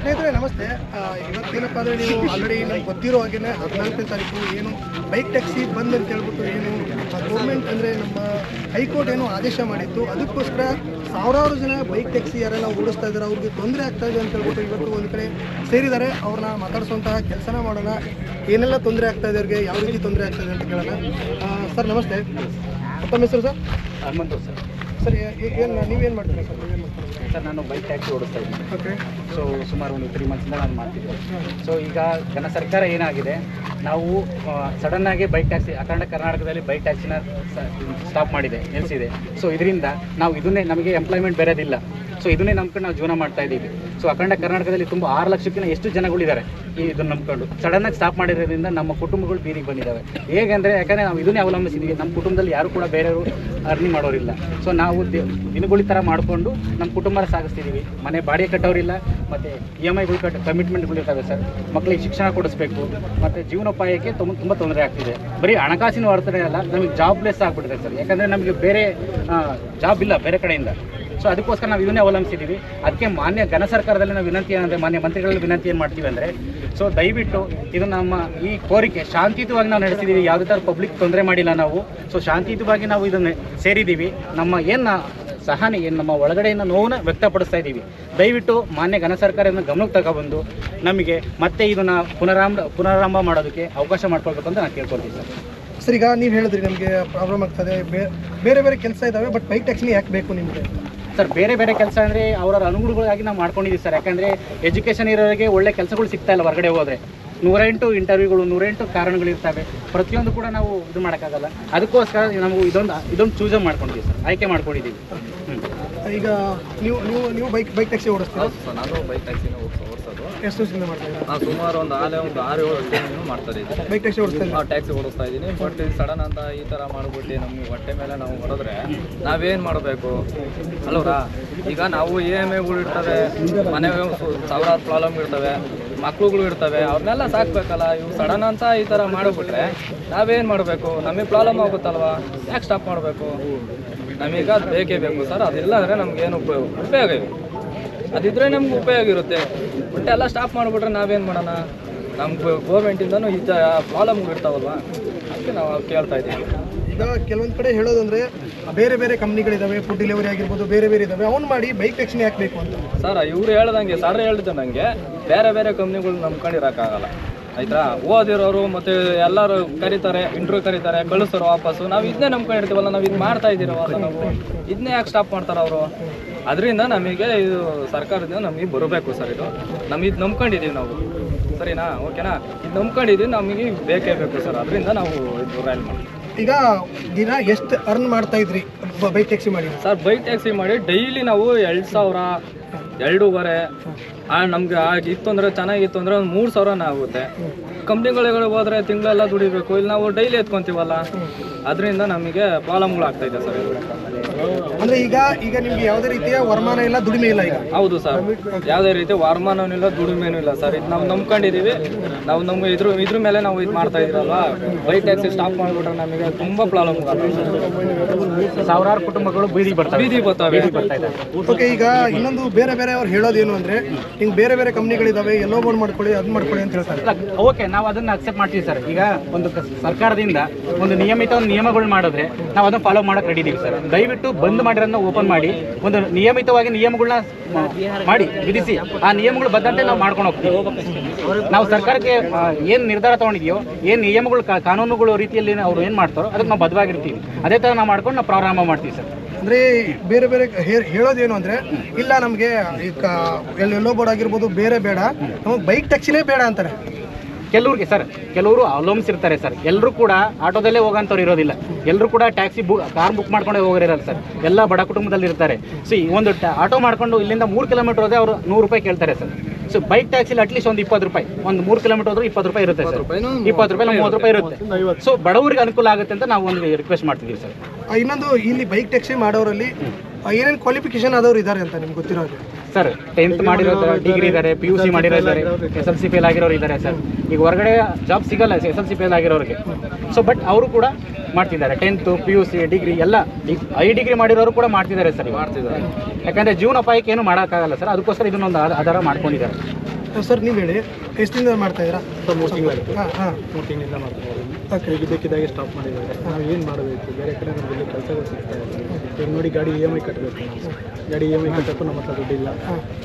ಸ್ನೇಹಿತರೆ ನಮಸ್ತೆ. ಇವತ್ತೇನಪ್ಪ ಅಂದರೆ ನೀವು ಆಲ್ರೆಡಿ ನಿಮ್ಗೆ ಗೊತ್ತಿರೋ ಹಾಗೆ 14ನೇ ತಾರೀಕು ಏನು ಬೈಕ್ ಟ್ಯಾಕ್ಸಿ ಬಂದ್ ಅಂತ ಹೇಳ್ಬಿಟ್ಟು ಏನು ಗೌರ್ಮೆಂಟ್ ಅಂದರೆ ನಮ್ಮ ಹೈಕೋರ್ಟ್ ಏನು ಆದೇಶ ಮಾಡಿತ್ತು, ಅದಕ್ಕೋಸ್ಕರ ಸಾವಿರಾರು ಜನ ಬೈಕ್ ಟ್ಯಾಕ್ಸಿ ಯಾರೆಲ್ಲ ಓಡಿಸ್ತಾ ಇದ್ದಾರೆ ಅವ್ರಿಗೆ ತೊಂದರೆ ಆಗ್ತಾ ಇದೆ ಅಂತ ಹೇಳ್ಬಿಟ್ಟು ಇವತ್ತು ಒಂದು ಕಡೆ ಸೇರಿದ್ದಾರೆ. ಅವ್ರನ್ನ ಮಾತಾಡಿಸುವಂತಹ ಕೆಲಸನ ಮಾಡೋಣ. ಏನೆಲ್ಲ ತೊಂದರೆ ಆಗ್ತಾ ಇದೆ ಅವ್ರಿಗೆ, ಯಾವ ರೀತಿ ತೊಂದರೆ ಆಗ್ತಾ ಇದೆ ಅಂತ ಕೇಳೋಣ. ಸರ್ ನಮಸ್ತೆ, ತಮ್ಮ ಹೆಸರು ಸರ್? ಹನುಮಂತು ಸರ್. ಸರ್ ಏನು ನೀವೇನು ಮಾಡ್ತೀರಾ ಸರ್? ನೀವೇನು ಮಾಡ್ತೀರಾ ಸರ್? ನಾನು ಬೈಕ್ ಟ್ಯಾಕ್ಸಿ ಓಡಿಸ್ತಾ ಇದ್ದೀನಿ. ಓಕೆ. ಸೊ ಸುಮಾರು ಒಂದು 3 ಮಂತ್ಸಿಂದ ನಾನು ಮಾಡ್ತಿದ್ದೆ. ಸೊ ಈಗ ಘನ ಸರ್ಕಾರ ಏನಾಗಿದೆ, ನಾವು ಸಡನ್ನಾಗಿ ಬೈಕ್ ಟ್ಯಾಕ್ಸಿ ಅಖಂಡ ಕರ್ನಾಟಕದಲ್ಲಿ ಬೈಕ್ ಟ್ಯಾಕ್ಸಿನ ಸ್ಟಾಪ್ ಮಾಡಿದೆ, ನಿಲ್ಲಿಸಿದೆ. ಸೊ ಇದರಿಂದ ನಾವು ಇದನ್ನೇ, ನಮಗೆ ಎಂಪ್ಲಾಯ್ಮೆಂಟ್ ಬೇರೆದಿಲ್ಲ. ಸೊ ಇದನ್ನೇ ನಂಬ್ಕೊಂಡು ನಾವು ಜೀವನ ಮಾಡ್ತಾ ಇದ್ದೀವಿ. ಸೊ ಅಖಂಡ ಕರ್ನಾಟಕದಲ್ಲಿ ತುಂಬ 6 ಲಕ್ಷಕ್ಕಿಂತ ಎಷ್ಟು ಜನಗಳಿದ್ದಾರೆ ಇದನ್ನು ನಂಬ್ಕೊಂಡು. ಸಡನ್ನಾಗಿ ಸ್ಟಾಪ್ ಮಾಡಿರೋದ್ರಿಂದ ನಮ್ಮ ಕುಟುಂಬಗಳು ಬೀದಿಗೆ ಬಂದಿದ್ದಾವೆ. ಹೇಗೆಂದರೆ, ಯಾಕಂದರೆ ನಾವು ಇದನ್ನೇ ಅವಲಂಬಿಸಿದ್ದೀವಿ. ನಮ್ಮ ಕುಟುಂಬದಲ್ಲಿ ಯಾರು ಕೂಡ ಬೇರೆಯವರು ಅರ್ನಿಂಗ್ ಮಾಡೋರಿಲ್ಲ. ಸೊ ನಾವು ದಿನಗೂಲಿ ಥರ ಮಾಡಿಕೊಂಡು ನಮ್ಮ ಕುಟುಂಬ ಸಾಗಿಸ್ತಿದ್ದೀವಿ. ಮನೆ ಬಾಡಿಗೆ ಕಟ್ಟೋರಿಲ್ಲ, ಮತ್ತು EMI ಕಮಿಟ್ಮೆಂಟ್ಗಳು ಇರ್ತವೆ ಸರ್. ಮಕ್ಕಳಿಗೆ ಶಿಕ್ಷಣ ಕೊಡಿಸ್ಬೇಕು, ಮತ್ತು ಜೀವನೋಪಾಯಕ್ಕೆ ತುಂಬ ತೊಂದರೆ ಆಗ್ತಿದೆ. ಬರೀ ಹಣಕಾಸಿನ ವರ್ತನೆ ಅಲ್ಲ, ನಮಗೆ ಜಾಬ್ಲೆಸ್ ಆಗಿಬಿಟ್ಟಿದೆ ಸರ್. ಯಾಕಂದರೆ ನಮಗೆ ಬೇರೆ ಜಾಬ್ ಇಲ್ಲ ಬೇರೆ ಕಡೆಯಿಂದ. ಸೊ ಅದಕ್ಕೋಸ್ಕರ ನಾವು ಇದನ್ನೇ ಅವಲಂಬಿಸಿದ್ದೀವಿ. ಅದಕ್ಕೆ ಮಾನ್ಯ ಘನ ಸರ್ಕಾರದಲ್ಲಿ ನಾವು ವಿನಂತಿ ಏನಂದರೆ, ಮಾನ್ಯ ಮಂತ್ರಿಗಳಲ್ಲಿ ವಿನಂತಿ ಏನು ಮಾಡ್ತೀವಿ ಅಂದರೆ, ಸೊ ದಯವಿಟ್ಟು ಇದು ನಮ್ಮ ಈ ಕೋರಿಕೆ ಶಾಂತಿಯುತವಾಗಿ ನಾವು ನಡೆಸಿದ್ದೀವಿ. ಯಾವುದೇ ಥರ ಪಬ್ಲಿಕ್ ತೊಂದರೆ ಮಾಡಿಲ್ಲ ನಾವು. ಸೊ ಶಾಂತಿಯುತವಾಗಿ ನಾವು ಇದನ್ನು ಸೇರಿದ್ದೀವಿ. ನಮ್ಮ ಏನು ಸಹನೆ, ಏನು ನಮ್ಮ ಒಳಗಡೆಯಿಂದ ನೋವನ್ನು ವ್ಯಕ್ತಪಡಿಸ್ತಾ ಇದ್ದೀವಿ. ದಯವಿಟ್ಟು ಮಾನ್ಯ ಘನ ಸರ್ಕಾರವನ್ನು ಗಮನಕ್ಕೆ ತಗೊಬಂದು ನಮಗೆ ಮತ್ತೆ ಇದನ್ನು ಪುನರಾರಂಭ ಮಾಡೋದಕ್ಕೆ ಅವಕಾಶ ಮಾಡ್ಕೊಳ್ಬೇಕು ಅಂತ ನಾನು ಕೇಳ್ಕೊಳ್ತೀನಿ ಸರ್. ಸರ್, ಈಗ ನೀವು ಹೇಳಿದ್ರಿ ನಮಗೆ ಪ್ರಾಬ್ಲಮ್ ಆಗ್ತದೆ, ಬೇರೆ ಬೇರೆ ಕೆಲಸ ಇದ್ದಾವೆ, ಬಟ್ ಬೈಕ್ ಟ್ಯಾಕ್ಸಿನೇ ಯಾಕೆ ಬೇಕು ನಿಮಗೆ? ಸರ್, ಬೇರೆ ಬೇರೆ ಕೆಲಸ ಅಂದರೆ ಅವರ ಅನುಗುಣಗಳಾಗಿ ನಾವು ಮಾಡ್ಕೊಂಡಿದ್ದೀವಿ ಸರ್. ಯಾಕಂದರೆ ಎಜುಕೇಷನ್ ಇರೋರಿಗೆ ಒಳ್ಳೆ ಕೆಲಸಗಳು ಸಿಗ್ತಾ ಇಲ್ಲ. ಹೊರಗಡೆ ಹೋದರೆ 108 ಇಂಟರ್ವ್ಯೂಗಳು, 108 ಕಾರಣಗಳಿರ್ತವೆ. ಪ್ರತಿಯೊಂದು ಕೂಡ ನಾವು ಇದು ಮಾಡೋಕ್ಕಾಗಲ್ಲ. ಅದಕ್ಕೋಸ್ಕರ ನಾವು ಇದೊಂದು ಚೂಸ್ ಮಾಡ್ಕೊಂಡಿದ್ದೀವಿ ಸರ್, ಆಯ್ಕೆ ಮಾಡ್ಕೊಂಡಿದ್ದೀವಿ. ಈಗ ನೀವು ಬೈಕ್ ಟ್ಯಾಕ್ಸಿ ಓಡಿಸ್ತೀರಾ? ನಾನು ಬೈಕ್ ಟ್ಯಾಕ್ಸಿನ ಓಡಿಸೋದು. ಎಷ್ಟು ವರ್ಷದಿಂದ ಮಾಡ್ತಾ ಇದ್ದೀರಾ? ನಾನು ಸುಮಾರು ಒಂದು 6-7 ವರ್ಷದಿಂದ ಮಾಡ್ತಾ ಇದ್ದೀನಿ. ಬೈಕ್ ಟ್ಯಾಕ್ಸಿ ಓಡಿಸ್ತಾ ಇದ್ದೀನಿ. ಟ್ಯಾಕ್ಸಿ ಓಡಿಸ್ತಾ ಇದ್ದೀನಿ. ಬಟ್ ಸಡನ್ ಅಂತ ಈ ಥರ ಮಾಡಿಬಿಟ್ಟು ನಮಗೆ ಹೊಟ್ಟೆ ಮೇಲೆ ನಾವು ಹೊಡೆದ್ರೆ ನಾವೇನು ಮಾಡಬೇಕು ಅಲ್ವರಾ? ಈಗ ನಾವು EMIಗಳು ಇರ್ತವೆ, ಮನೆಗೆ ಸಾವಿರಾರು ಪ್ರಾಬ್ಲಮ್ ಇರ್ತವೆ, ಮಕ್ಳುಗಳು ಇರ್ತವೆ, ಅವ್ರನ್ನೆಲ್ಲ ಸಾಕ್ಬೇಕಲ್ಲ. ಇವು ಸಡನ್ ಅಂತ ಈ ಥರ ಮಾಡಿಬಿಟ್ರೆ ನಾವೇನು ಮಾಡಬೇಕು? ನಮಗೆ ಪ್ರಾಬ್ಲಮ್ ಆಗುತ್ತಲ್ವಾ? ಯಾಕೆ ಸ್ಟಾಪ್ ಮಾಡಬೇಕು? ನಮೀಗ ಅದು ಬೇಕೇ ಬೇಕು ಸರ್. ಅದಿಲ್ಲ ಅಂದರೆ ನಮಗೇನು ಉಪಯೋಗ ಇದೆ. ಅದಿದ್ದರೆ ನಮ್ಗೆ ಉಪಯೋಗ ಇರುತ್ತೆ. ಬಟ್ ಎಲ್ಲ ಸ್ಟಾಪ್ ಮಾಡಿಬಿಟ್ರೆ ನಾವೇನು ಮಾಡೋಣ? ನಮ್ಗೆ ಗೋರ್ಮೆಂಟಿಂದನೂ ಈ ಥರ ಪ್ರಾಬ್ಲಮ್ಗಳು ಇರ್ತಾವಲ್ವ, ಅದಕ್ಕೆ ನಾವು ಕೇಳ್ತಾ ಇದ್ದೀವಿ. ಈಗ ಕೆಲವೊಂದು ಕಡೆ ಹೇಳೋದಂದರೆ ಬೇರೆ ಬೇರೆ ಕಂಪ್ನಿಗಳಿದ್ದಾವೆ, ಫುಡ್ ಡೆಲಿವರಿ ಆಗಿರ್ಬೋದು, ಬೇರೆ ಬೇರೆ ಇದ್ದಾವೆ, ಅವ್ನು ಮಾಡಿ ಬೈಕ್ ಟ್ಯಾಕ್ಸಿನೇ ಯಾಕೆ ಬೇಕು ಅಂತ. ಸರ್, ಇವ್ರು ಹೇಳ್ದಂಗೆ ಸರ್ ಹೇಳಿದ್ದು ನನಗೆ ಬೇರೆ ಬೇರೆ ಕಂಪ್ನಿಗಳು ನಂಬ್ಕೊಂಡಿರೋಕ್ಕಾಗಲ್ಲ ಆಯ್ತಾ. ಓದಿರೋರು ಮತ್ತು ಎಲ್ಲರೂ ಕರೀತಾರೆ, ಇಂಟರ್ವ್ಯೂ ಕರೀತಾರೆ, ಕಳಿಸೋರು ವಾಪಸ್ಸು. ನಾವು ಇದನ್ನೇ ನಂಬ್ಕೊಂಡಿರ್ತೀವಲ್ಲ, ನಾವು ಇದು ಮಾಡ್ತಾ ಇದ್ದೀರವಲ್ಲ, ನಾವು ಇದನ್ನೇ ಯಾಕೆ ಸ್ಟಾಪ್ ಮಾಡ್ತಾರೆ ಅವರು? ಅದರಿಂದ ನಮಗೆ ಇದು ಸರ್ಕಾರದಿಂದ ನಮಗೆ ಬರಬೇಕು ಸರ್. ಇದು ನಮಗೆ ಇದು ನಂಬ್ಕೊಂಡಿದ್ದೀವಿ ನಾವು, ಸರಿನಾ? ಓಕೆನಾ? ಇದು ನಂಬ್ಕೊಂಡಿದ್ದೀವಿ, ನಮಗೆ ಬೇಕೇ ಬೇಕು ಸರ್. ಅದರಿಂದ ನಾವು ಇದು ರೈಲ್ ಮಾಡ್ತೀವಿ. ಈಗ ದಿನ ಎಷ್ಟು ಅರ್ನ್ ಮಾಡ್ತಾ ಇದ್ರಿ ಬೈಕ್ ಟ್ಯಾಕ್ಸಿ ಮಾಡಿ? ಸರ್, ಬೈಕ್ ಟ್ಯಾಕ್ಸಿ ಮಾಡಿ ಡೈಲಿ ನಾವು 2,000, 2,500 ನಮ್ಗೆ ಆಗಿತ್ತು ಅಂದರೆ, ಚೆನ್ನಾಗಿತ್ತು ಅಂದರೆ ಒಂದು 3,000 ಆಗುತ್ತೆ. ಕಂಪ್ನಿಗಳಿಗೆ ಹೋದರೆ ತಿಂಗಳೆಲ್ಲ ದುಡಿಬೇಕು. ಇಲ್ಲಿ ನಾವು ಡೈಲಿ ಎತ್ಕೊತೀವಲ್ಲ, ಅದರಿಂದ ನಮಗೆ ಪ್ರಾಬ್ಲಮ್ಗಳು ಆಗ್ತಾಯಿದೆ ಸರ್. ಅಂದರೆ ಈಗ ನಿಮ್ಗೆ ಯಾವುದೇ ರೀತಿಯ ವರಮಾನ ಇಲ್ಲ, ದುಡಿಮೆ ಇಲ್ಲ ಈಗ? ಹೌದು ಸರ್, ಯಾವುದೇ ರೀತಿ ವರಮಾನವೂ ಇಲ್ಲ, ದುಡಿಮೆನೂ ಇಲ್ಲ ಸರ್. ಇದು ನಾವು ನಂಬ್ಕೊಂಡಿದ್ದೀವಿ. ನಾವು ನಮ್ಗೆ ಇದ್ರ ಮೇಲೆ ನಾವು ಇದು ಮಾಡ್ತಾ ಇದ್ದೀರಲ್ವ, ಬೈಕ್ ಟ್ಯಾಕ್ಸಿ ಸ್ಟಾಪ್ ಮಾಡಿಬಿಟ್ರೆ ನಮಗೆ ತುಂಬ ಪ್ರಾಬ್ಲಮ್ ಆಗುತ್ತೆ. ಸಾವಿರಾರು ಕುಟುಂಬಗಳು ಬೀದಿ ಬರ್ತಾವೆ. ಓಕೆ. ಈಗ ಇನ್ನೊಂದು ಬೇರೆ ಬೇರೆ ಅವ್ರು ಹೇಳೋದೇನು ಅಂದರೆ, ಹಿಂಗೆ ಬೇರೆ ಬೇರೆ ಕಂಪ್ನಿಗಳಿದ್ದಾವೆ, ಎಲ್ಲೋ ಬೋರ್ಡ್ ಮಾಡ್ಕೊಳ್ಳಿ, ಅದು ಮಾಡ್ಕೊಳ್ಳಿ ಅಂತ ಹೇಳ್ತಾರೆ. ಓಕೆ, ನಾವು ಅದನ್ನು ಅಕ್ಸೆಪ್ಟ್ ಮಾಡ್ತೀವಿ ಸರ್. ಈಗ ಒಂದು ಸರ್ಕಾರದಿಂದ ಒಂದು ನಿಯಮಿತ ನಿಯಮಗಳು ಮಾಡಿದ್ರೆ ನಾವು ಅದನ್ನು ಫಾಲೋ ಮಾಡೋಕೆ ರೆಡಿ ಇದ್ದೀವಿ ಸರ್. ದಯವಿಟ್ಟು ಬಂದ್ ಮಾಡಿರೋದನ್ನ ಓಪನ್ ಮಾಡಿ ಒಂದು ನಿಯಮಿತವಾಗಿ ನಿಯಮಗಳನ್ನ ಮಾಡಿ ವಿಧಿಸಿ, ಆ ನಿಯಮಗಳು ಬದ್ದಂತೆ ನಾವು ಮಾಡ್ಕೊಂಡು ಹೋಗ್ತೀವಿ. ನಾವು ಸರ್ಕಾರಕ್ಕೆ ಏನು ನಿರ್ಧಾರ ತೊಗೊಂಡಿದೆಯೋ, ಏನು ನಿಯಮಗಳು ಕಾನೂನುಗಳು ರೀತಿಯಲ್ಲಿ ಅವ್ರು ಏನು ಮಾಡ್ತಾರೋ ಅದಕ್ಕೆ ನಾವು ಬದ್ಧವಾಗಿರ್ತೀವಿ. ಅದೇ ಥರ ನಾವು ಮಾಡ್ಕೊಂಡು ನಾವು ಪ್ರಾರಂಭ ಮಾಡ್ತೀವಿ ಸರ್. ಅಂದರೆ ಬೇರೆ ಬೇರೆ ಹೇಳೋದೇನು ಅಂದರೆ, ಇಲ್ಲ ನಮಗೆ ಈಗ ಎಲ್ಲೋ ಬೋರ್ಡ್ ಆಗಿರ್ಬೋದು, ಬೇರೆ ಬೇಡ, ನಮಗೆ ಬೈಕ್ ಟ್ಯಾಕ್ಸಿನೇ ಬೇಡ ಅಂತಾರೆ ಕೆಲವ್ರಿಗೆ ಸರ್. ಕೆಲವರು ಅವಲಂಬಿಸಿರ್ತಾರೆ ಸರ್. ಎಲ್ಲರೂ ಕೂಡ ಆಟೋದಲ್ಲೇ ಹೋಗೋಂಥವ್ರು ಇರೋದಿಲ್ಲ. ಎಲ್ಲರೂ ಕೂಡ ಟ್ಯಾಕ್ಸಿ ಕಾರ್ ಬುಕ್ ಮಾಡ್ಕೊಂಡೇ ಹೋಗಿರಲ್ಲ ಸರ್. ಎಲ್ಲ ಬಡ ಕುಟುಂಬದಲ್ಲಿ ಇರ್ತಾರೆ. ಒಂದು ಆಟೋ ಮಾಡ್ಕೊಂಡು ಇಲ್ಲಿಂದ 3 ಕಿಲೋಮೀಟರ್ ಹೋದರೆ ಅವರು 100 ರೂಪಾಯಿ ಕೇಳ್ತಾರೆ ಸರ್. ಸೊ ಬೈಕ್ ಟ್ಯಾಕ್ಸಿಲಿ ಅಟ್ಲೀಸ್ಟ್ ಒಂದು 20 ರೂಪಾಯಿ, ಒಂದು 3 ಕಿಲೋಮೀಟರ್ ಹೋದ್ರೆ 20 ರೂಪಾಯಿ ಇರುತ್ತೆ ಸರ್. 20 ರೂಪಾಯಿ 30 ರೂಪಾಯಿ ಇರುತ್ತೆ. ಸೊ ಬಡವರಿಗೆ ಅನುಕೂಲ ಆಗುತ್ತೆ ಅಂತ ನಾವು ಒಂದು ರಿಕ್ವೆಸ್ಟ್ ಮಾಡ್ತಿದ್ದೀವಿ ಸರ್. ಇನ್ನೊಂದು, ಇಲ್ಲಿ ಬೈಕ್ ಟ್ಯಾಕ್ಸಿ ಮಾಡೋರಲ್ಲಿ ಏನೇನು ಕ್ವಾಲಿಫಿಕೇಶನ್ ಆದವ್ರು ಇದ್ದಾರೆ ಅಂತ ನಿಮ್ಗೆ ಗೊತ್ತಿರೋದು? ಸರ್ 10th ಮಾಡಿರೋರು ಡಿಗ್ರಿ ಇದ್ದಾರೆ, PUC ಮಾಡಿರೋರು SLC ಫೇಲ್ ಆಗಿರೋರು ಇದ್ದಾರೆ ಸರ್. ಈಗ ಹೊರಗಡೆ ಜಾಬ್ ಸಿಗಲ್ಲ SLC ಫೇಲ್ ಆಗಿರೋರಿಗೆ. ಸೊ ಬಟ್ ಅವರು ಕೂಡ ಮಾಡ್ತಿದ್ದಾರೆ 10th PUC ಡಿಗ್ರಿ ಎಲ್ಲ ಹೈ ಡಿಗ್ರಿ ಮಾಡಿರೋರು ಕೂಡ ಮಾಡ್ತಿದ್ದಾರೆ ಸರ್. ಮಾಡ್ತಿದ್ದಾರೆ. ಯಾಕಂದರೆ ಜೀವನೋಪಾಯಕ್ಕೆ ಏನು ಮಾಡೋಕ್ಕಾಗಲ್ಲ ಸರ್, ಅದಕ್ಕೋಸ್ಕರ ಇದನ್ನೊಂದು ಆಧಾರ ಮಾಡ್ಕೊಂಡಿದ್ದಾರೆ. ಸರ್ ನೀವು ಹೇಳಿ ಎಷ್ಟು ದಿನದಿಂದ ಮಾಡ್ತಾ ಇದ್ದೀರಾ? ಸರ್ 3 ತಿಂಗಳಾಯಿತು. ಹಾಂ 3 ತಿಂಗಳಿಂದ ಮಾಡ್ತಿದ್ದಾರೆ. ಓಕೆ. ಈಗ ಬೇಕಿದ್ದಾಗೆ ಸ್ಟಾಪ್ ಮಾಡಿದ್ದಾರೆ. ನಾವು ಏನು ಮಾಡಬೇಕು? ಬೇರೆ ಕಡೆ ನಮಗೆ ಕೆಲಸಗಳು ಸಿಗ್ತಾ ಇದೆ. ಈಗ ನೋಡಿ ಗಾಡಿ EMI ಕಟ್ಟಬೇಕು, ನಾವು ಗಾಡಿ EMI ಕಟ್ಟೋಕ್ಕೂ ನಮ್ಮ ಹತ್ರ ದುಡ್ಡಿಲ್ಲ.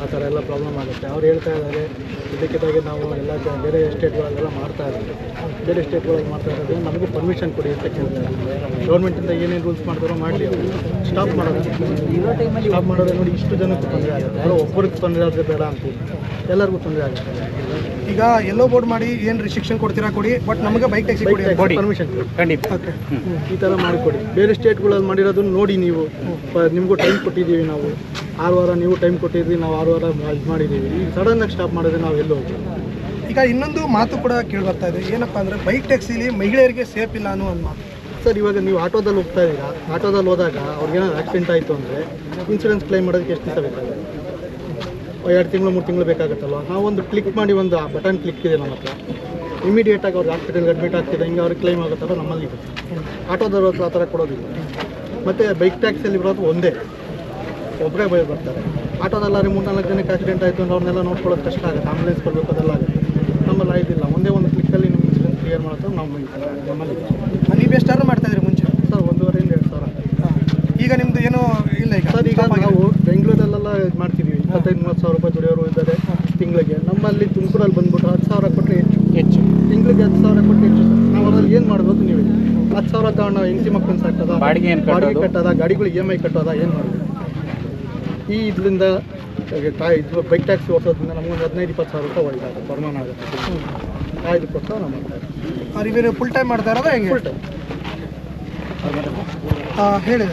ಆ ಥರ ಎಲ್ಲ ಪ್ರಾಬ್ಲಮ್ ಆಗುತ್ತೆ. ಅವ್ರು ಹೇಳ್ತಾ ಇದ್ದಾರೆ ಇದಕ್ಕಿದ್ದಾಗೆ ನಾವು ಎಲ್ಲ ಬೇರೆ ಸ್ಟೇಟ್ಗಳಲ್ಲೆಲ್ಲ ಮಾಡ್ತಾ ಇದ್ದೀವಿ. ಬೇರೆ ಸ್ಟೇಟ್ಗಳಲ್ಲಿ ಮಾಡ್ತಾ ಇರೋದು ನಮಗೂ ಪರ್ಮಿಷನ್ ಕೊಡಿ ಅಂತ ಕೇಳ್ತಾರೆ. ಗೌರ್ಮೆಂಟಿಂದ ಏನೇನು ರೂಲ್ಸ್ ಮಾಡ್ತಾರೋ ಮಾಡಲಿ, ಸ್ಟಾಪ್ ಮಾಡೋದು. ಸ್ಟಾಪ್ ಮಾಡೋದು ನೋಡಿ ಇಷ್ಟು ಜನಕ್ಕೆ ತೊಂದರೆ ಆಗುತ್ತೆ. ಯಾರೋ ಒಬ್ಬರಿಗೆ ತೊಂದರೆ ಆದರೆ ಬೇಡ ಅಂತೀವಿ, ಎಲ್ಲರಿಗೂ ತೊಂದರೆ ಆಗುತ್ತೆ. ಈಗ ಎಲ್ಲೋ ಬೋರ್ಡ್ ಮಾಡಿ ಏನು ರಿಸ್ಟ್ರಿಕ್ಷನ್ ಕೊಡ್ತೀರಾ ಕೊಡಿ, ಬಟ್ ನಮಗೆ ಬೈಕ್ ಟ್ಯಾಕ್ಸಿ ಕೊಡಿ. ಪರ್ಮಿಷನ್ ಕೊಡಿ ಖಂಡಿತ. ಓಕೆ. ಈ ಥರ ಮಾಡಿಕೊಡಿ. ಬೇರೆ ಸ್ಟೇಟ್ಗಳಲ್ಲಿ ಮಾಡಿರೋದನ್ನ ನೋಡಿ ನೀವು. ನಿಮಗೂ ಟೈಮ್ ಕೊಟ್ಟಿದ್ದೀವಿ ನಾವು, 6 ವಾರ ನೀವು ಟೈಮ್ ಕೊಟ್ಟಿದ್ವಿ, ನಾವು 6 ವಾರ ಇದು ಮಾಡಿದ್ದೀವಿ. ಈಗ ಸಡನ್ನಾಗಿ ಸ್ಟಾಪ್ ಮಾಡಿದ್ರೆ ನಾವು ಎಲ್ಲೋ ಹೋಗ್ತೀವಿ. ಈಗ ಇನ್ನೊಂದು ಮಾತು ಕೂಡ ಕೇಳಿ ಬರ್ತಾ ಇದೆ, ಏನಪ್ಪ ಅಂದರೆ ಬೈಕ್ ಟ್ಯಾಕ್ಸಿಲಿ ಮಹಿಳೆಯರಿಗೆ ಸೇಫ್ ಇಲ್ಲ ಅನ್ನೋ ಒಂದು ಮಾತು. ಸರ್ ಇವಾಗ ನೀವು ಆಟೋದಲ್ಲಿ ಹೋಗ್ತಾ ಇದ್ದೀರಾ, ಆಟೋದಲ್ಲಿ ಹೋದಾಗ ಅವ್ರಿಗೇನಾದ್ರು ಆಕ್ಸಿಡೆಂಟ್ ಆಯಿತು ಅಂದರೆ ಇನ್ಶೂರೆನ್ಸ್ ಕ್ಲೈಮ್ ಮಾಡೋದಕ್ಕೆ ಎಷ್ಟು ದಿವಸ ಬೇಕಾಗುತ್ತೆ? 2 ತಿಂಗಳು 3 ತಿಂಗಳು ಬೇಕಾಗುತ್ತಲ್ವ. ನಾವೊಂದು ಕ್ಲಿಕ್ ಮಾಡಿ, ಒಂದು ಬಟನ್ ಕ್ಲಿಕ್ ಇದೆ ನಮ್ಮ ಹತ್ರ, ಇಮಿಡಿಯೇಟಾಗಿ ಅವ್ರಿಗೆ ಹಾಸ್ಪಿಟಲ್ಗೆ ಅಡ್ಮಿಟ್ ಆಗ್ತಿದೆ, ಹಿಂಗೆ ಅವ್ರಿಗೆ ಕ್ಲೈಮ್ ಆಗುತ್ತಲ್ಲ ನಮ್ಮಲ್ಲಿ ಇದೆ. ಆಟೋದವ್ರ ಹತ್ರ ಆ ಥರ ಕೊಡೋದಿಲ್ಲ. ಮತ್ತು ಬೈಕ್ ಟ್ಯಾಕ್ಸಿಯಲ್ಲಿ ಬರೋದು ಒಂದೇ, ಒಬ್ಬರೇ ಬರ್ತಾರೆ. ಆಟೋದಲ್ಲಾದ್ರೆ 3-4 ಜನಕ್ಕೆ ಆಕ್ಸಿಡೆಂಟ್ ಆಯಿತು ಅಂದ್ರೆ ಅವ್ರನ್ನೆಲ್ಲ ನೋಡ್ಕೊಳ್ಳೋದು ಕಷ್ಟ ಆಗುತ್ತೆ, ಆಂಬುಲೆನ್ಸ್ ಕೊಡಬೇಕು, ಅದೆಲ್ಲ ಆಗುತ್ತೆ. ನಮ್ಮಲ್ಲಿ ಆಯ್ತಿಲ್ಲ, ಒಂದೇ ಒಂದು ಕ್ಲಿಕ್ಕಲ್ಲಿ ನಿಮ್ಮ ಇನ್ಶೂರೆನ್ಸ್ ಕ್ಲಿಯರ್ ಮಾಡೋದು ನಮ್ಮಲ್ಲಿ. ನೀವು ಎಷ್ಟಾರು ಮಾಡ್ತಾ ಇದ್ರಿ ಮುಂಚೆ? ಸರ್ 1,500 2 ಸಾವಿರ. ಈಗ ನಿಮ್ಮದು ಏನೋ ಇಲ್ಲ ಈಗ ಸರ್ ಈಗ ನಾವು ಬೆಂಗಳೂರಲ್ಲೆಲ್ಲ ಇದು ಮಾಡ್ತಿದ್ದೀವಿ, 25-30 ಸಾವಿರ ರೂಪಾಯಿ ದುಡಿಯೋರು ಇದ್ದಾರೆ ತಿಂಗಳಿಗೆ. ನಮ್ಮಲ್ಲಿ ತುಮಕೂರಲ್ಲಿ ಬಂದ್ಬಿಟ್ಟು 10 ಸಾವಿರ ಕೊಟ್ಟರೆ ಹೆಚ್ಚು, ತಿಂಗಳಿಗೆ 10 ಸಾವಿರ ಕೊಟ್ಟರೆ ಹೆಚ್ಚು. ನಾವು ಅದ್ರಲ್ಲಿ ಏನು ಮಾಡ್ಬೋದು? ನೀವು 10 ಸಾವಿರ ತಗೊಂಡು ಹೆಂಡತಿ ಮಕ್ಕಳನ್ನ ಸಾಕ್ತದ, ಬಾಡಿಗೆ ಕಟ್ಟೋದ, ಗಾಡಿಗಳು EMI ಕಟ್ಟೋದ, ಏನು ಮಾಡೋದು? ಈ ಇದರಿಂದ ಇದು ಬೈಕ್ ಟ್ಯಾಕ್ಸಿ ಓಡಿಸೋದ್ರಿಂದ ನಮಗೊಂದು 15-20 ಸಾವಿರ ರೂಪಾಯಿ ಒಳ್ಳೆ ಬರ್ಮಾನ ಆಗುತ್ತೆ. ಇದಕ್ಕೋಸ್ಕರ ನಾವು ಮಾಡ್ತಾ ಇದ್ದೀವಿ. ಇವರು ಫುಲ್ ಟೈಮ್ ಮಾಡ್ತಾ ಇರೋದು ಹೆಂಗೆ? Full time. ಹೇಳಿ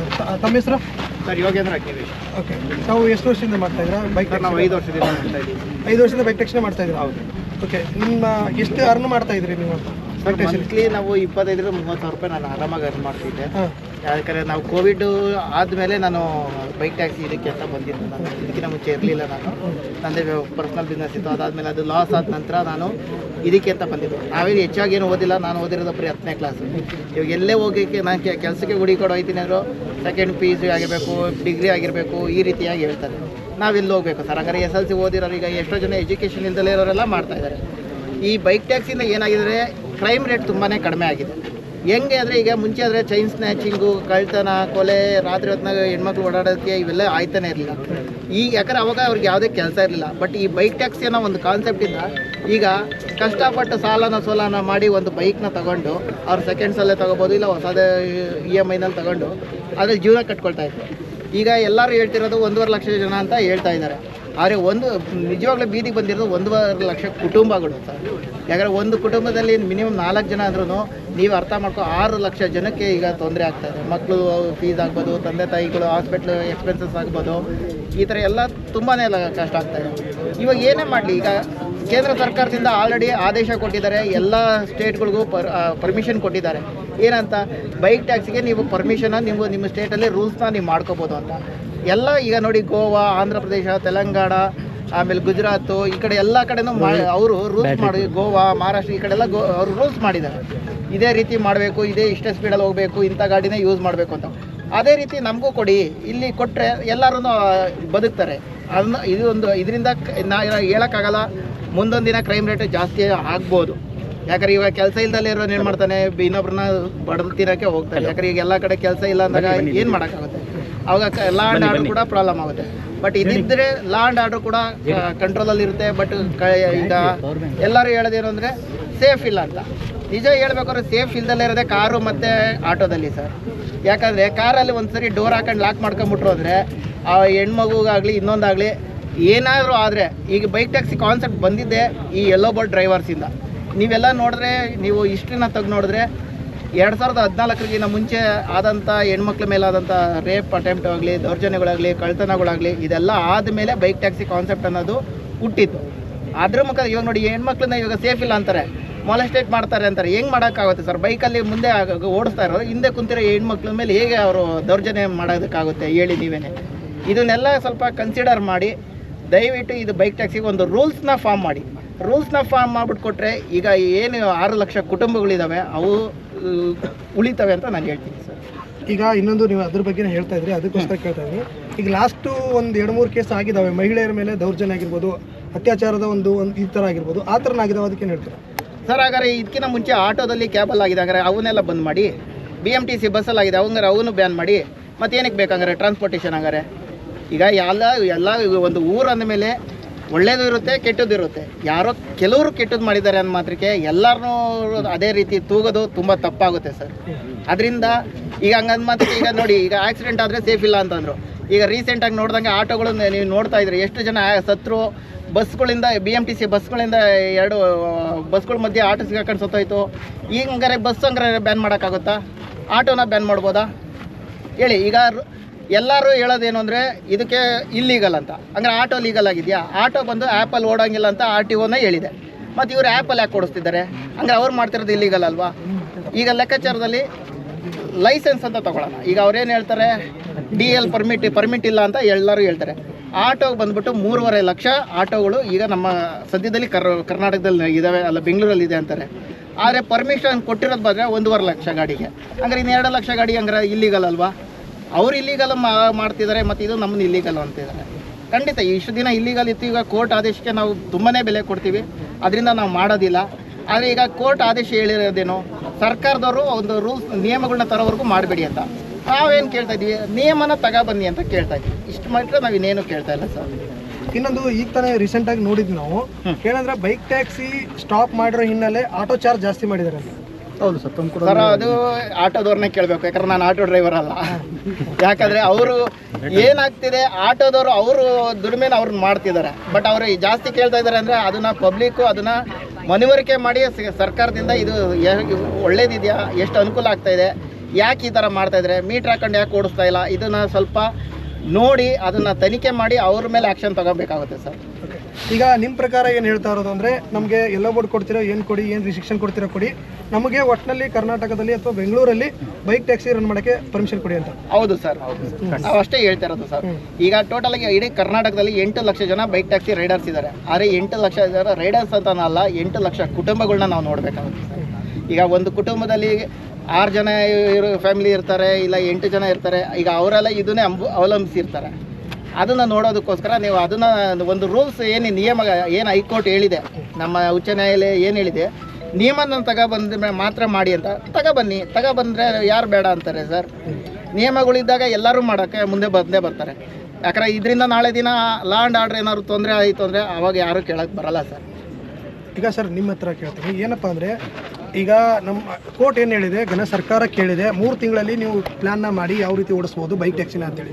ತಮ್ಮ ಹೆಸರು? Sir Yogendra KV. ಓಕೆ. ತಾವು ಎಷ್ಟು ವರ್ಷದಿಂದ ಮಾಡ್ತಾ ಇದ್ದೀರಾ ಬೈಕ್? ನಾವು 5 ವರ್ಷದಿಂದ ಮಾಡ್ತಾ ಇದ್ದೀವಿ. 5 ವರ್ಷದಿಂದ ಬೈಕ್ ಟ್ಯಾಕ್ಸಿನೇ ಮಾಡ್ತಾ ಇದ್ದೀರಾ? ಹೌದು. ಓಕೆ. ನಿಮ್ಮ ಎಷ್ಟು ಅರ್ನ್ ಮಾಡ್ತಾ ಇದ್ರಿ ನೀವು ಬೈಕ್ ಟ್ಯಾಕ್ಸಿ? ಮಂತ್ಲಿ ನಾವು 25-30 ಸಾವಿರ ರೂಪಾಯಿ ನಾನು ಆರಾಮಾಗಿ ಅರ್ನ್ ಮಾಡ್ತಿದ್ದೆ. ಹಾಂ. ಯಾಕಂದರೆ ನಾವು ಕೋವಿಡ್ ಆದಮೇಲೆ ನಾನು ಬೈಕ್ ಟ್ಯಾಕ್ಸಿ ಇದಕ್ಕೆ ಅಂತ ಬಂದಿದ್ದು. ನಾನು ಇದಕ್ಕಿಂತ ಮುಂಚೆ ಇರಲಿಲ್ಲ. ನಾನು ನನ್ನದೇ ಪರ್ಸ್ನಲ್ ಬಿಸ್ನೆಸ್ ಇತ್ತು. ಅದಾದಮೇಲೆ ಅದು ಲಾಸ್ ಆದ ನಂತರ ನಾನು ಇದಕ್ಕೆ ಅಂತ ಬಂದಿದ್ದು. ನಾವೇನು ಹೆಚ್ಚಾಗಿ ಏನು ಓದಿಲ್ಲ, ನಾನು ಓದಿರೋದು ಬರೀ 10ನೇ ಕ್ಲಾಸು. ಇವಾಗ ಎಲ್ಲೇ ಹೋಗೋಕ್ಕೆ ನಾನು ಕೆಲಸಕ್ಕೆ ಹುಡುಕೊಂಡು ಹೋಗ್ತೀನಿ ಅಂದರು ಸೆಕೆಂಡ್ PUC ಆಗಿರಬೇಕು, ಡಿಗ್ರಿ ಆಗಿರಬೇಕು, ಈ ರೀತಿಯಾಗಿ ಹೇಳ್ತಾರೆ. ನಾವೆಲ್ಲಿ ಹೋಗಬೇಕು ಸರ್? ಹಾಗಾದ್ರೆ SLC ಓದಿರೋರು ಈಗ ಎಷ್ಟೋ ಜನ ಎಜುಕೇಷನ್ ಇಲ್ದಲೇ ಇರೋರೆಲ್ಲ ಮಾಡ್ತಾಯಿದ್ದಾರೆ. ಈ ಬೈಕ್ ಟ್ಯಾಕ್ಸಿಯಿಂದ ಏನಾಗಿದ್ರೆ ಕ್ರೈಮ್ ರೇಟ್ ತುಂಬಾ ಕಡಿಮೆ ಆಗಿದೆ. ಹೆಂಗೆ ಅಂದರೆ ಈಗ ಮುಂಚೆ ಆದರೆ ಚೈನ್ ಸ್ನ್ಯಾಚಿಂಗು, ಕಳ್ತನ, ಕೊಲೆ, ರಾತ್ರಿ ಹೊತ್ತಿನಾಗ ಹೆಣ್ಮಕ್ಳು ಓಡಾಡೋಕ್ಕೆ ಇವೆಲ್ಲ ಆಯ್ತಾನೆ ಇರಲಿಲ್ಲ. ಈಗ ಯಾಕಂದ್ರೆ ಅವಾಗ ಅವ್ರಿಗೆ ಯಾವುದೇ ಕೆಲಸ ಇರಲಿಲ್ಲ. ಬಟ್ ಈ ಬೈಕ್ ಟ್ಯಾಕ್ಸಿ ಅನ್ನೋ ಒಂದು ಕಾನ್ಸೆಪ್ಟಿಂದ ಈಗ ಕಷ್ಟಪಟ್ಟು ಸೋಲನ ಮಾಡಿ ಒಂದು ಬೈಕ್ನ ತಗೊಂಡು ಅವ್ರು ಸೆಕೆಂಡ್ಸಲ್ಲೇ ತೊಗೋಬೋದು, ಇಲ್ಲ ಹೊಸದೇ EMIನಲ್ಲಿ ತಗೊಂಡು ಅದ್ರ ಜೀವನ ಕಟ್ಕೊಳ್ತಾ ಇದ್ರು. ಈಗ ಎಲ್ಲರೂ ಹೇಳ್ತಿರೋದು 1.5 ಲಕ್ಷ ಜನ ಅಂತ ಹೇಳ್ತಾ ಇದ್ದಾರೆ. ಆದರೆ ನಿಜವಾಗ್ಲೂ ಬೀದಿಗೆ ಬಂದಿರೋದು 1.5 ಲಕ್ಷ ಕುಟುಂಬಗಳು ಸರ್. ಯಾಕಂದರೆ ಒಂದು ಕುಟುಂಬದಲ್ಲಿ ಮಿನಿಮಮ್ 4 ಜನ ಅಂದ್ರೂ ನೀವು ಅರ್ಥ ಮಾಡ್ಕೊ 6 ಲಕ್ಷ ಜನಕ್ಕೆ ಈಗ ತೊಂದರೆ ಆಗ್ತಾಯಿದೆ. ಮಕ್ಕಳು ಫೀಸ್ ಆಗ್ಬೋದು, ತಂದೆ ತಾಯಿಗಳು ಹಾಸ್ಪಿಟ್ಲ್ ಎಕ್ಸ್ಪೆನ್ಸಸ್ ಆಗ್ಬೋದು, ಈ ಥರ ಎಲ್ಲ ತುಂಬಾ ಕಷ್ಟ ಆಗ್ತಾಯಿದೆ. ಇವಾಗ ಏನೇ ಮಾಡಲಿ, ಈಗ ಕೇಂದ್ರ ಸರ್ಕಾರದಿಂದ ಆಲ್ರೆಡಿ ಆದೇಶ ಕೊಟ್ಟಿದ್ದಾರೆ, ಎಲ್ಲ ಸ್ಟೇಟ್ಗಳಿಗೂ ಪರ್ಮಿಷನ್ ಕೊಟ್ಟಿದ್ದಾರೆ. ಏನಂತ, ಬೈಕ್ ಟ್ಯಾಕ್ಸಿಗೆ ನೀವು ಪರ್ಮಿಷನ್ನ ನಿಮ್ಮ ಸ್ಟೇಟಲ್ಲಿ ರೂಲ್ಸ್ನ ನೀವು ಮಾಡ್ಕೋಬೋದು ಅಂತ. ಎಲ್ಲ ಈಗ ನೋಡಿ ಗೋವಾ, ಆಂಧ್ರ ಪ್ರದೇಶ, ತೆಲಂಗಾಣ, ಆಮೇಲೆ ಗುಜರಾತು, ಈ ಕಡೆ ಎಲ್ಲ ಕಡೆನೂ ಅವರು ರೂಲ್ಸ್ ಮಾಡಿ, ಗೋವಾ, ಮಹಾರಾಷ್ಟ್ರ ಈ ಕಡೆ ಎಲ್ಲ ಅವರು ರೂಲ್ಸ್ ಮಾಡಿದ್ದಾರೆ. ಇದೇ ರೀತಿ ಮಾಡಬೇಕು, ಇಷ್ಟೇ ಸ್ಪೀಡಲ್ಲಿ ಹೋಗಬೇಕು, ಇಂಥ ಗಾಡಿನೇ ಯೂಸ್ ಮಾಡಬೇಕು ಅಂತ. ಅದೇ ರೀತಿ ನಮಗೂ ಕೊಡಿ. ಇಲ್ಲಿ ಕೊಟ್ಟರೆ ಎಲ್ಲರೂ ಬದುಕ್ತಾರೆ. ಅದನ್ನ ಇದರಿಂದ ಹೇಳೋಕ್ಕಾಗಲ್ಲ. ಮುಂದೊಂದು ದಿನ ಕ್ರೈಮ್ ರೇಟ್ ಜಾಸ್ತಿ ಆಗ್ಬೋದು. ಯಾಕಂದ್ರೆ ಇವಾಗ ಕೆಲಸ ಇಲ್ದಲ್ಲೇ ಇರೋನು ಏನು ಮಾಡ್ತಾನೆ, ಇನ್ನೊಬ್ರನ್ನ ಬಡದು ತಿನ್ನೋಕ್ಕೆ ಹೋಗ್ತಾರೆ. ಯಾಕಂದ್ರೆ ಈಗ ಎಲ್ಲ ಕಡೆ ಕೆಲಸ ಇಲ್ಲ ಅಂದಾಗ ಏನು ಮಾಡೋಕ್ಕಾಗುತ್ತೆ? ಅವಾಗ ಲಾ ಆ್ಯಂಡ್ ಆರ್ಡರ್ ಕೂಡ ಪ್ರಾಬ್ಲಮ್ ಆಗುತ್ತೆ. ಬಟ್ ಇದಿದ್ದರೆ ಲಾ ಆ್ಯಂಡ್ ಆರ್ಡರ್ ಕೂಡ ಕಂಟ್ರೋಲಲ್ಲಿ ಇರುತ್ತೆ. ಬಟ್ ಈಗ ಎಲ್ಲರೂ ಹೇಳೋದೇನು ಅಂದರೆ ಸೇಫ್ ಇಲ್ಲ ಅಂತ. ನಿಜ ಹೇಳ್ಬೇಕಾದ್ರೆ ಸೇಫ್ ಇಲ್ದಲ್ಲೇ ಇರೋದೇ ಕಾರು ಮತ್ತು ಆಟೋದಲ್ಲಿ ಸರ್. ಯಾಕಂದರೆ ಕಾರಲ್ಲಿ ಒಂದು ಸರಿ ಡೋರ್ ಹಾಕೊಂಡು ಲಾಕ್ ಮಾಡ್ಕೊಂಬಿಟ್ರು ಅಂದರೆ ಆ ಹೆಣ್ಮಗುಗಾಗಲಿ ಇನ್ನೊಂದಾಗಲಿ ಏನಾದರೂ ಆದರೆ, ಈಗ ಬೈಕ್ ಟ್ಯಾಕ್ಸಿ ಕಾನ್ಸೆಪ್ಟ್ ಬಂದಿದ್ದೆ ಈ ಯೆಲ್ಲೋ ಬೋರ್ಡ್ ಡ್ರೈವರ್ಸಿಂದ. ನೀವೆಲ್ಲ ನೋಡಿದ್ರೆ, ನೀವು ಹಿಸ್ಟ್ರಿನ ತೆಗೆದು ನೋಡಿದ್ರೆ 2014 ಮುಂಚೆ ಆದಂಥ ಹೆಣ್ಮಕ್ಳ ಮೇಲೆ ಆದಂಥ ರೇಪ್ ಅಟೆಂಪ್ಟ್ ಆಗಲಿ, ದೌರ್ಜನ್ಯಗಳಾಗಲಿ, ಕಳ್ತನಗಳಾಗಲಿ, ಇದೆಲ್ಲ ಆದಮೇಲೆ ಬೈಕ್ ಟ್ಯಾಕ್ಸಿ ಕಾನ್ಸೆಪ್ಟ್ ಅನ್ನೋದು ಹುಟ್ಟಿತ್ತು. ಅದ್ರ ಮುಖ ಇವಾಗ ನೋಡಿ, ಹೆಣ್ಮಕ್ಳನ್ನ ಇವಾಗ ಸೇಫ್ ಇಲ್ಲ ಅಂತಾರೆ, ಮೊಲೆಸ್ಟೇಟ್ ಮಾಡ್ತಾರೆ ಅಂತಾರೆ. ಹೆಂಗೆ ಮಾಡೋಕ್ಕಾಗುತ್ತೆ ಸರ್? ಬೈಕಲ್ಲಿ ಮುಂದೆ ಓಡಿಸ್ತಾ ಇರೋದು, ಹಿಂದೆ ಕುಂತಿರೋ ಹೆಣ್ಮಕ್ಳ ಮೇಲೆ ಹೇಗೆ ಅವರು ದೌರ್ಜನ್ಯ ಮಾಡೋದಕ್ಕಾಗುತ್ತೆ ಹೇಳಿ ನೀವೇನೆ? ಇದನ್ನೆಲ್ಲ ಸ್ವಲ್ಪ ಕನ್ಸಿಡರ್ ಮಾಡಿ ದಯವಿಟ್ಟು ಇದು ಬೈಕ್ ಟ್ಯಾಕ್ಸಿಗೆ ಒಂದು ರೂಲ್ಸ್ನ ಫಾರ್ಮ್ ಮಾಡಿಬಿಟ್ಟು ಕೊಟ್ಟರೆ ಈಗ ಏನು 6 ಲಕ್ಷ ಕುಟುಂಬಗಳಿದ್ದಾವೆ ಅವು ಉಳಿತವೆ ಅಂತ ನಾನು ಹೇಳ್ತೀನಿ ಸರ್. ಈಗ ಇನ್ನೊಂದು ನೀವು ಅದ್ರ ಬಗ್ಗೆ ಹೇಳ್ತಾ ಇದ್ರಿ, ಅದಕ್ಕೋಸ್ಕರ ಕೇಳ್ತಾ ಇದ್ರಿ. ಈಗ ಲಾಸ್ಟು ಒಂದು 2-3 ಕೇಸ್ ಆಗಿದ್ದಾವೆ, ಮಹಿಳೆಯರ ಮೇಲೆ ದೌರ್ಜನ್ಯ ಆಗಿರ್ಬೋದು, ಅತ್ಯಾಚಾರದ ಒಂದು ಈ ಥರ ಆಗಿರ್ಬೋದು, ಆ ಥರನ ಆಗಿದ್ದಾವೆ, ಅದಕ್ಕೇನು ಹೇಳ್ತೀರಾ ಸರ್? ಹಾಗಾದ್ರೆ ಇದಕ್ಕಿಂತ ಮುಂಚೆ ಆಟೋದಲ್ಲಿ ಕ್ಯಾಬಲ್ಲಿ ಆಗಿದೆ, ಹಾಗಾದ್ರೆ ಅವನ್ನೆಲ್ಲ ಬಂದ್ ಮಾಡಿ. BMTC ಬಸ್ಸಲ್ಲಿ ಆಗಿದೆ, ಅವಂಗಾರೆ ಅವನು ಬ್ಯಾನ್ ಮಾಡಿ. ಮತ್ತೇನಕ್ಕೆ ಬೇಕಂಗಾರೆ ಟ್ರಾನ್ಸ್ಪೋರ್ಟೇಷನ್? ಹಂಗಾರೆ ಈಗ ಎಲ್ಲ ಒಂದು ಊರು ಅಂದಮೇಲೆ ಒಳ್ಳೇದು ಇರುತ್ತೆ, ಕೆಟ್ಟದ್ದು ಇರುತ್ತೆ. ಯಾರೋ ಕೆಲವರು ಕೆಟ್ಟದ್ದು ಮಾಡಿದ್ದಾರೆ ಅನ್ನೋ ಮಾತ್ರಕ್ಕೆ ಎಲ್ಲರನ್ನೂ ಅದೇ ರೀತಿ ತೂಗೋದು ತುಂಬ ತಪ್ಪಾಗುತ್ತೆ ಸರ್. ಅದರಿಂದ ಈಗ ಹಂಗಂದ ಮಾತ್ರಕ್ಕೆ ಈಗ ನೋಡಿ, ಈಗ ಆಕ್ಸಿಡೆಂಟ್ ಆದರೆ ಸೇಫ್ ಇಲ್ಲ ಅಂತಂದರು. ಈಗ ರೀಸೆಂಟಾಗಿ ನೋಡ್ದಂಗೆ ಆಟೋಗಳು ನೀವು ನೋಡ್ತಾ ಇದ್ರಿ, ಎಷ್ಟು ಜನ ಸತ್ರು. ಬಸ್ಗಳಿಂದ BMTC ಬಸ್ಗಳಿಂದ 2 ಬಸ್ಗಳ ಮಧ್ಯೆ ಆಟೋ ಸಿಗಾಕೊಂಡು ಸತ್ತೋಯ್ತು. ಈಗ ಹಂಗಾರೆ ಬಸ್ ಹಂಗಾರೆ ಬ್ಯಾನ್ ಮಾಡೋಕ್ಕಾಗುತ್ತಾ? ಆಟೋನ ಬ್ಯಾನ್ ಮಾಡ್ಬೋದಾ ಹೇಳಿ? ಈಗ ಎಲ್ಲರೂ ಹೇಳೋದೇನು ಅಂದರೆ ಇದಕ್ಕೆ ಇಲ್ಲೀಗಲ್ ಅಂತ. ಹಂಗಾರೆ ಆಟೋ ಲೀಗಲ್ ಆಗಿದೆಯಾ? ಆಟೋ ಬಂದು ಆ್ಯಪಲ್ಲಿ ಓಡೋಂಗಿಲ್ಲ ಅಂತ RTOನೇ ಹೇಳಿದೆ. ಮತ್ತು ಇವರು ಆ್ಯಪಲ್ಲಿ ಯಾಕೆ ಓಡಿಸ್ತಿದ್ದಾರೆ? ಹಂಗಾರೆ ಅವ್ರು ಮಾಡ್ತಿರೋದು ಇಲ್ಲೀಗಲ್ ಅಲ್ವಾ? ಈಗ ಲೆಕ್ಕಾಚಾರದಲ್ಲಿ ಲೈಸೆನ್ಸ್ ಅಂತ ತೊಗೊಳ್ಳೋಣ. ಈಗ ಅವ್ರೇನು ಹೇಳ್ತಾರೆ, DL ಪರ್ಮಿಟ್ ಇಲ್ಲ ಅಂತ ಎಲ್ಲರೂ ಹೇಳ್ತಾರೆ. ಆಟೋಗೆ ಬಂದ್ಬಿಟ್ಟು 3.5 ಲಕ್ಷ ಆಟೋಗಳು ಈಗ ನಮ್ಮ ಸದ್ಯದಲ್ಲಿ ಕರ್ನಾಟಕದಲ್ಲಿ ಇದ್ದಾವೆ, ಅಲ್ಲ ಬೆಂಗಳೂರಲ್ಲಿ ಇದೆ ಅಂತಾರೆ. ಆದರೆ ಪರ್ಮಿಷನ್ ಕೊಟ್ಟಿರೋದು ಬಂದರೆ 1.5 ಲಕ್ಷ ಗಾಡಿಗೆ. ಹಂಗಾರೆ ಇನ್ನು 2 ಲಕ್ಷ ಗಾಡಿ ಹಂಗಾರೆ ಇಲ್ಲೀಗಲ್ ಅಲ್ವಾ? ಅವ್ರು ಇಲ್ಲೀಗಲ್ ಮಾಡ್ತಿದ್ದಾರೆ, ಮತ್ತು ಇದು ನಮ್ಮನ್ನು ಇಲ್ಲೀಗಲ್ ಅಂತಿದ್ದಾರೆ. ಖಂಡಿತ ಇಷ್ಟು ದಿನ ಇಲ್ಲೀಗಲ್ ಇತ್ತು, ಈಗ ಕೋರ್ಟ್ ಆದೇಶಕ್ಕೆ ನಾವು ತುಂಬಾ ಬೆಲೆ ಕೊಡ್ತೀವಿ, ಅದರಿಂದ ನಾವು ಮಾಡೋದಿಲ್ಲ. ಆದರೆ ಈಗ ಕೋರ್ಟ್ ಆದೇಶ ಹೇಳಿರೋದೇನು, ಸರ್ಕಾರದವರು ಒಂದು ರೂಲ್ಸ್ ನಿಯಮಗಳನ್ನ ತರೋವರೆಗೂ ಮಾಡಬೇಡಿ ಅಂತ. ನಾವೇನು ಕೇಳ್ತಾ ಇದ್ದೀವಿ, ನಿಯಮನ ತಗೊಬನ್ನಿ ಅಂತ ಕೇಳ್ತಾ ಇದ್ದೀವಿ. ಇಷ್ಟು ಮಾತ್ರ ನಾವು ಇನ್ನೇನು ಕೇಳ್ತಾ ಇಲ್ಲ ಸರ್. ಇನ್ನೊಂದು ಈಗ ತಾನೇ ರೀಸೆಂಟಾಗಿ ನೋಡಿದ್ವಿ ನಾವು, ಏನಂದ್ರೆ ಬೈಕ್ ಟ್ಯಾಕ್ಸಿ ಸ್ಟಾಪ್ ಮಾಡಿರೋ ಹಿನ್ನೆಲೆ ಆಟೋ ಚಾರ್ಜ್ ಜಾಸ್ತಿ ಮಾಡಿದ್ದಾರೆ ಅಂತ. ಹೌದು ಸರ್, ತುಮಕೂರು ಸರ್ ಅದು ಆಟೋದವ್ರನ್ನೇ ಕೇಳಬೇಕು, ಯಾಕಂದ್ರೆ ನಾನು ಆಟೋ ಡ್ರೈವರ್ ಅಲ್ಲ. ಯಾಕಂದರೆ ಅವರು ಏನಾಗ್ತಿದೆ, ಆಟೋದವರು ಅವರು ದುಡಿಮೆನ ಅವ್ರನ್ನ ಮಾಡ್ತಿದ್ದಾರೆ. ಬಟ್ ಅವರು ಜಾಸ್ತಿ ಕೇಳ್ತಾ ಇದ್ದಾರೆ ಅಂದರೆ ಅದನ್ನು ಪಬ್ಲಿಕ್ಕು ಅದನ್ನು ಮನವರಿಕೆ ಮಾಡಿ ಸರ್ಕಾರದಿಂದ ಇದು ಒಳ್ಳೇದಿದೆಯಾ, ಎಷ್ಟು ಅನುಕೂಲ ಆಗ್ತಾಯಿದೆ, ಯಾಕೆ ಈ ಥರ ಮಾಡ್ತಾಯಿದ್ದಾರೆ, ಮೀಟ್ರ್ ಹಾಕೊಂಡು ಯಾಕೆ ಓಡಿಸ್ತಾ ಇಲ್ಲ, ಇದನ್ನು ಸ್ವಲ್ಪ ನೋಡಿ ಅದನ್ನು ತನಿಖೆ ಮಾಡಿ ಅವ್ರ ಮೇಲೆ ಆ್ಯಕ್ಷನ್ ತಗೋಬೇಕಾಗುತ್ತೆ ಸರ್. ಈಗ ನಿಮ್ಮ ಪ್ರಕಾರ ಏನು ಹೇಳ್ತಾ ಇರೋದು ಅಂದರೆ, ನಮಗೆ ಎಲ್ಲೋ ಬೋರ್ಡ್ ಕೊಡ್ತೀರೋ, ಏನು ಕೊಡಿ, ಏನು ರಿಸ್ಟ್ರಿಕ್ಷನ್ ಕೊಡ್ತೀರೋ ಕೊಡಿ, ನಮಗೆ ಒಟ್ಟಿನಲ್ಲಿ ಕರ್ನಾಟಕದಲ್ಲಿ ಅಥವಾ ಬೆಂಗಳೂರಲ್ಲಿ ಬೈಕ್ ಟ್ಯಾಕ್ಸಿ ರನ್ ಮಾಡೋಕ್ಕೆ ಪರ್ಮಿಷನ್ ಕೊಡಿ ಅಂತ. ಹೌದು ಸರ್, ನಾವು ಅಷ್ಟೇ ಹೇಳ್ತಾ ಇರೋದು ಸರ್. ಈಗ ಟೋಟಲಾಗಿ ಇಡೀ ಕರ್ನಾಟಕದಲ್ಲಿ 8 ಲಕ್ಷ ಜನ ಬೈಕ್ ಟ್ಯಾಕ್ಸಿ ರೈಡರ್ಸ್ ಇದ್ದಾರೆ. ಆದರೆ 8 ಲಕ್ಷ ಜನ ರೈಡರ್ಸ್ ಅಂತನಲ್ಲ, 8 ಲಕ್ಷ ಕುಟುಂಬಗಳನ್ನ ನಾವು ನೋಡಬೇಕಾಗುತ್ತೆ. ಈಗ ಒಂದು ಕುಟುಂಬದಲ್ಲಿ 6 ಜನ ಫ್ಯಾಮಿಲಿ ಇರ್ತಾರೆ, ಇಲ್ಲ 8 ಜನ ಇರ್ತಾರೆ. ಈಗ ಅವರೆಲ್ಲ ಇದನ್ನೇ ಅವಲಂಬಿಸಿರ್ತಾರೆ. ಅದನ್ನು ನೋಡೋದಕ್ಕೋಸ್ಕರ ನೀವು ಅದನ್ನು ಒಂದು ರೂಲ್ಸ್ ಏನು ನಿಯಮ ಏನು ಹೈಕೋರ್ಟ್ ಹೇಳಿದೆ, ನಮ್ಮ ಉಚ್ಚ ನ್ಯಾಯಾಲಯ ಏನು ಹೇಳಿದೆ, ನಿಯಮನ ತಗೊಬಂದ್ರೆ ಮಾತ್ರ ಮಾಡಿ ಅಂತ. ತಗೊಬಂದರೆ ಯಾರು ಬೇಡ ಅಂತಾರೆ ಸರ್? ನಿಯಮಗಳಿದ್ದಾಗ ಎಲ್ಲರೂ ಮಾಡೋಕ್ಕೆ ಮುಂದೆ ಬಂದೇ ಬರ್ತಾರೆ. ಯಾಕಂದರೆ ಇದರಿಂದ ನಾಳೆ ದಿನ ಲಾ ಆ್ಯಂಡ್ ಆರ್ಡ್ರ್ ಏನಾದ್ರು ತೊಂದರೆ ಆಯಿತು ಅಂದರೆ ಅವಾಗ ಯಾರೂ ಕೇಳೋಕ್ಕೆ ಬರಲ್ಲ ಸರ್. ಈಗ ಸರ್ ನಿಮ್ಮ ಹತ್ರ ಕೇಳ್ತೀನಿ, ಏನಪ್ಪ ಅಂದರೆ ಈಗ ನಮ್ಮ ಕೋರ್ಟ್ ಏನು ಹೇಳಿದೆ, ಸರ್ಕಾರ ಕೇಳಿದೆ 3 ತಿಂಗಳಲ್ಲಿ ನೀವು ಪ್ಲ್ಯಾನ್ನ ಮಾಡಿ ಯಾವ ರೀತಿ ಓಡಿಸ್ಬೋದು ಬೈಕ್ ಟ್ಯಾಕ್ಸಿನ ಅಂತೇಳಿ.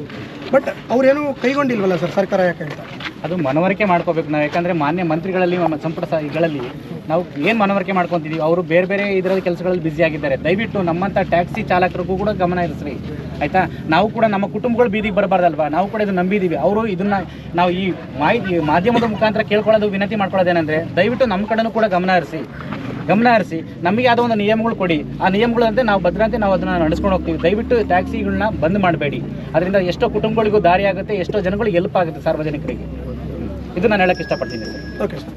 ಬಟ್ ಅವ್ರೇನು ಕೈಗೊಂಡಿಲ್ವಲ್ಲ ಸರ್ ಸರ್ಕಾರ, ಯಾಕೆ ಅಂತ ಅದು ಮನವರಿಕೆ ಮಾಡ್ಕೋಬೇಕು ನಾವು. ಯಾಕಂದರೆ ಮಾನ್ಯ ಮಂತ್ರಿಗಳಲ್ಲಿ ಸಂಪುಟ ಇಗಳಲ್ಲಿ ನಾವು ಏನು ಮನವರಿಕೆ ಮಾಡ್ಕೊತಿದ್ದೀವಿ, ಅವರು ಬೇರೆ ಬೇರೆ ಇದರಲ್ಲಿ ಕೆಲಸಗಳಲ್ಲಿ ಬ್ಯುಸಿ ಆಗಿದ್ದಾರೆ. ದಯವಿಟ್ಟು ನಮ್ಮಂಥ ಟ್ಯಾಕ್ಸಿ ಚಾಲಕರಿಗೂ ಕೂಡ ಗಮನ ಇರಿಸ್ರಿ, ಆಯಿತಾ? ನಾವು ಕೂಡ ನಮ್ಮ ಕುಟುಂಬಗಳು ಬೀದಿಗೆ ಬರಬಾರ್ದಲ್ವಾ? ನಾವು ಕೂಡ ಇದು ನಂಬಿದ್ದೀವಿ. ಅವರು ಇದನ್ನು ನಾವು ಈ ಮಾಧ್ಯಮದ ಮುಖಾಂತರ ಕೇಳ್ಕೊಳ್ಳೋದು, ವಿನಂತಿ ಮಾಡ್ಕೊಳ್ಳೋದೇನೆಂದರೆ, ದಯವಿಟ್ಟು ನಮ್ಮ ಕಡೆನೂ ಕೂಡ ಗಮನ ಹರಿಸಿ ನಮಗೆ ಯಾವುದೋ ಒಂದು ನಿಯಮಗಳು ಕೊಡಿ. ಆ ನಿಯಮಗಳಂತೆ ನಾವು ಭದ್ರಂತೆ ನಾವು ಅದನ್ನು ನಡೆಸ್ಕೊಂಡು ಹೋಗ್ತೀವಿ. ದಯವಿಟ್ಟು ಟ್ಯಾಕ್ಸಿಗಳನ್ನ ಬಂದ್ ಮಾಡಬೇಡಿ. ಅದರಿಂದ ಎಷ್ಟೋ ಕುಟುಂಬಗಳಿಗೂ ದಾರಿ ಆಗುತ್ತೆ, ಎಷ್ಟೋ ಜನಗಳಿಗೆ ಹೆಲ್ಪ್ ಆಗುತ್ತೆ ಸಾರ್ವಜನಿಕರಿಗೆ. ಇದು ನಾನು ಹೇಳಕ್ಕೆ ಇಷ್ಟಪಡ್ತೀನಿ ಸರ್. Okay sir.